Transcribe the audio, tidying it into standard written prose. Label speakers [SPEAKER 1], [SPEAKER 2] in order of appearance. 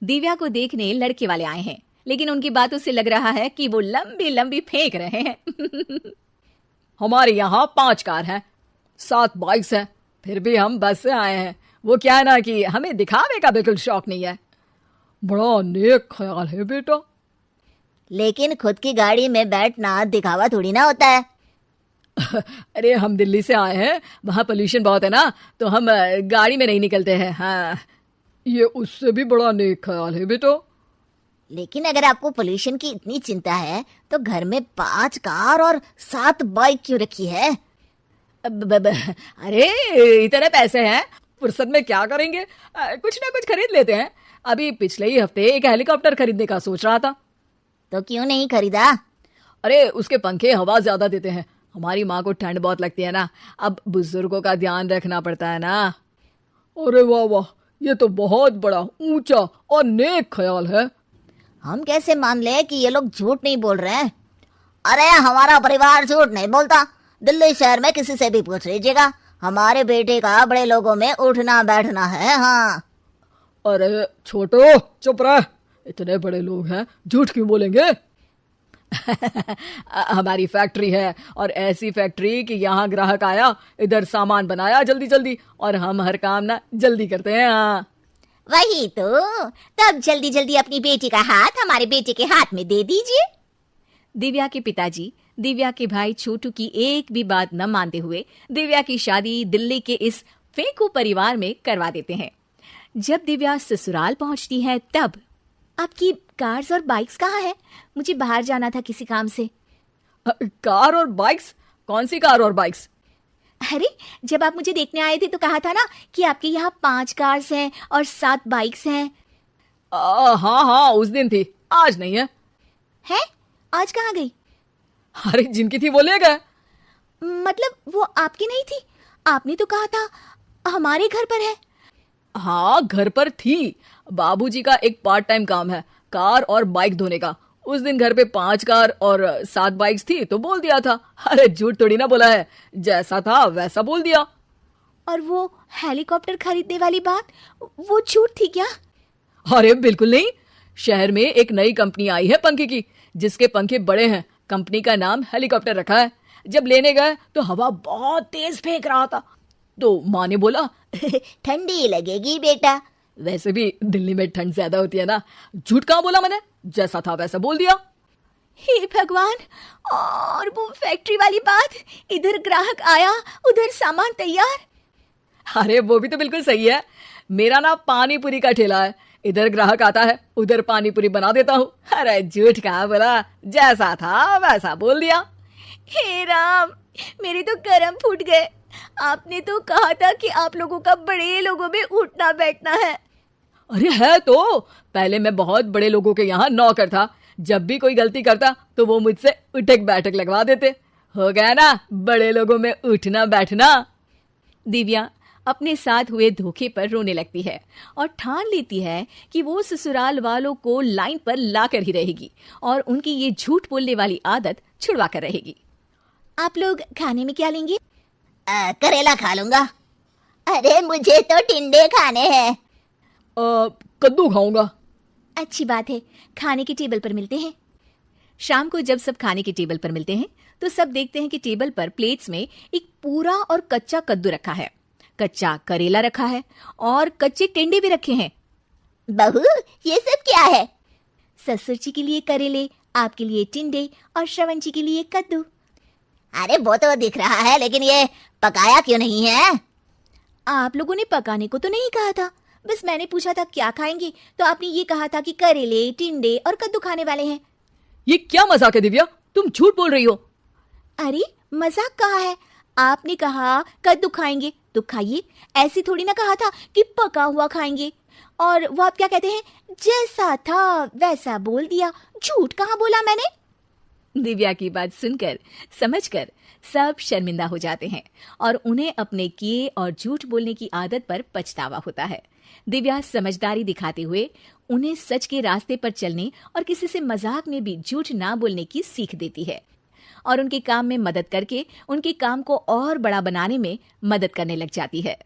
[SPEAKER 1] दिव्या को देखने लड़के वाले आए हैं, लेकिन उनकी बातों से लग रहा है कि वो लंबी लंबी फेंक रहे हैं।
[SPEAKER 2] हमारे यहाँ 5 कार हैं, 7 बाइक्स हैं, फिर भी हम बस से आए हैं। वो क्या है ना कि हमें दिखावे का बिल्कुल शौक नहीं है।
[SPEAKER 3] बड़ा नेक ख्याल है बेटा।
[SPEAKER 4] लेकिन खुद की गाड़ी में बैठना दिखावा थोड़ी ना होता है।
[SPEAKER 2] अरे हम दिल्ली से आए हैं, वहाँ पोल्यूशन बहुत है ना, तो हम गाड़ी में नहीं निकलते हैं। हाँ,
[SPEAKER 3] ये उससे भी बड़ा नेक ख्याल है बेटा।
[SPEAKER 4] लेकिन अगर आपको पोल्यूशन की इतनी चिंता है तो घर में 5 कार और 7 बाइक क्यों रखी है?
[SPEAKER 2] अरे इतने पैसे हैं, फुर्सत में क्या करेंगे, कुछ ना कुछ खरीद लेते हैं। अभी पिछले ही हफ्ते एक हेलीकॉप्टर खरीदने का सोच रहा था।
[SPEAKER 4] तो क्यों नहीं खरीदा?
[SPEAKER 2] अरे उसके पंखे हवा ज्यादा देते हैं, हमारी माँ को ठंड बहुत लगती है ना, अब बुजुर्गों का ध्यान रखना पड़ता है ना।
[SPEAKER 3] अरे वाह वाह, ये तो बहुत बड़ा ऊंचा और नेक ख्याल है।
[SPEAKER 4] हम कैसे मान ले कि ये लोग झूठ नहीं बोल रहे हैं? अरे हमारा परिवार झूठ नहीं बोलता। दिल्ली शहर में किसी से भी पूछ लीजिएगा, हमारे बेटे का बड़े लोगों में उठना बैठना है। हाँ।
[SPEAKER 3] अरे छोटो चुप रह, इतने बड़े लोग हैं, झूठ क्यों बोलेंगे?
[SPEAKER 2] हमारी फैक्ट्री है, और ऐसी फैक्ट्री कि यहाँ ग्राहक आया, इधर सामान बनाया जल्दी जल्दी, और हम हर काम ना जल्दी करते हैं। हाँ
[SPEAKER 4] वही तो, तब जल्दी जल्दी अपनी बेटी का हाथ हमारे बेटे के हाथ में दे दीजिए।
[SPEAKER 1] दिव्या के पिताजी दिव्या के भाई छोटू की एक भी बात न मानते हुए दिव्या की शादी दिल्ली के इस फेंकू परिवार में करवा देते हैं। जब दिव्या ससुराल पहुंचती है तब, आपकी कार्स और बाइक्स कहाँ है? मुझे बाहर जाना था किसी काम से।
[SPEAKER 2] कार और बाइक्स? कौन सी कार और बाइक्स?
[SPEAKER 1] अरे जब आप मुझे देखने आए थे तो कहा था ना कि आपके यहाँ 5 कार्स हैं और 7 बाइक्स हैं।
[SPEAKER 2] हाँ हाँ उस दिन थी, आज नहीं है।
[SPEAKER 1] है? आज कहाँ गई?
[SPEAKER 2] अरे जिनकी थी वो ले गए।
[SPEAKER 1] मतलब वो आपकी नहीं थी? आपने तो कहा था हमारे घर पर है।
[SPEAKER 2] हाँ घर पर थी, बाबूजी का एक पार्ट टाइम काम है कार और बाइक धोने का। उस दिन घर पे 5 कार और 7 बाइक्स थी तो बोल दिया था। अरे झूठ थोड़ी ना बोला है, जैसा था वैसा बोल दिया।
[SPEAKER 1] और वो हेलीकॉप्टर खरीदने वाली बात, वो झूठ थी क्या?
[SPEAKER 2] अरे बिल्कुल नहीं, शहर में एक नई कंपनी आई है पंखे की, जिसके पंखे बड़े हैं। कंपनी का नाम हेलीकॉप्टर रखा है। जब लेने गए तो हवा बहुत तेज फेंक रहा था, तो माँ ने बोला
[SPEAKER 4] ठंडी लगेगी बेटा।
[SPEAKER 2] वैसे भी दिल्ली में ठंड ज्यादा होती है ना। झूठ कहाँ बोला मैंने, जैसा था वैसा बोल दिया।
[SPEAKER 1] हे भगवान! और वो फैक्ट्री वाली बात, इधर ग्राहक आया उधर सामान तैयार।
[SPEAKER 2] अरे वो भी तो बिल्कुल सही है। मेरा ना पानी पूरी का ठेला है, इधर ग्राहक आता है उधर पानी पूरी बना देता हूँ। अरे झूठ कहाँ बोला, जैसा था वैसा बोल दिया।
[SPEAKER 1] हे राम, मेरे तो कर्म फूट गए। आपने तो कहा था कि आप लोगों का बड़े लोगों में उठना बैठना है।
[SPEAKER 2] अरे है तो, पहले मैं बहुत बड़े लोगों के यहाँ नौकर था। जब भी कोई गलती करता तो वो मुझसे उठक बैठक लगवा देते। हो गया ना बड़े लोगों में उठना बैठना।
[SPEAKER 1] दिव्या अपने साथ हुए धोखे पर रोने लगती है और ठान लेती है कि वो ससुराल वालों को लाइन पर लाकर ही रहेगी और उनकी ये झूठ बोलने वाली आदत छुड़वा कर रहेगी। आप लोग खाने में क्या लेंगे?
[SPEAKER 4] करेला खा लूंगा। अरे मुझे तो टिंडे खाने हैं।
[SPEAKER 3] कद्दू खाऊंगा।
[SPEAKER 1] अच्छी बात है, खाने के टेबल पर मिलते हैं। शाम को जब सब खाने के टेबल पर मिलते हैं तो सब देखते हैं कि टेबल पर प्लेट्स में एक पूरा और कच्चा कद्दू रखा है, कच्चा करेला रखा है और कच्चे टिंडे भी रखे हैं।
[SPEAKER 4] बहू ये सब क्या है?
[SPEAKER 1] ससुर जी के लिए करेले, आपके लिए टिंडे और श्रवण जी के लिए कद्दू।
[SPEAKER 4] अरे वो तो दिख रहा है, लेकिन ये पकाया क्यों नहीं है?
[SPEAKER 1] आप लोगों ने पकाने को तो नहीं कहा था, बस मैंने पूछा था क्या खाएंगे तो आपने ये कहा था कि करेले, टिंडे और कद्दू खाने वाले हैं।
[SPEAKER 2] ये क्या मजाक है दिव्या, तुम झूठ बोल रही हो।
[SPEAKER 1] अरे मजाक कहा है, आपने कहा कद्दू खाएंगे तो खाइए, ऐसी थोड़ी ना कहा था कि पका हुआ खाएंगे। और वो आप क्या कहते हैं, जैसा था वैसा बोल दिया। झूठ कहाँ बोला मैंने? दिव्या की बात सुनकर समझकर सब शर्मिंदा हो जाते हैं और उन्हें अपने किए और झूठ बोलने की आदत पर पछतावा होता है। दिव्या समझदारी दिखाते हुए उन्हें सच के रास्ते पर चलने और किसी से मजाक में भी झूठ ना बोलने की सीख देती है और उनके काम में मदद करके उनके काम को और बड़ा बनाने में मदद करने लग जाती है।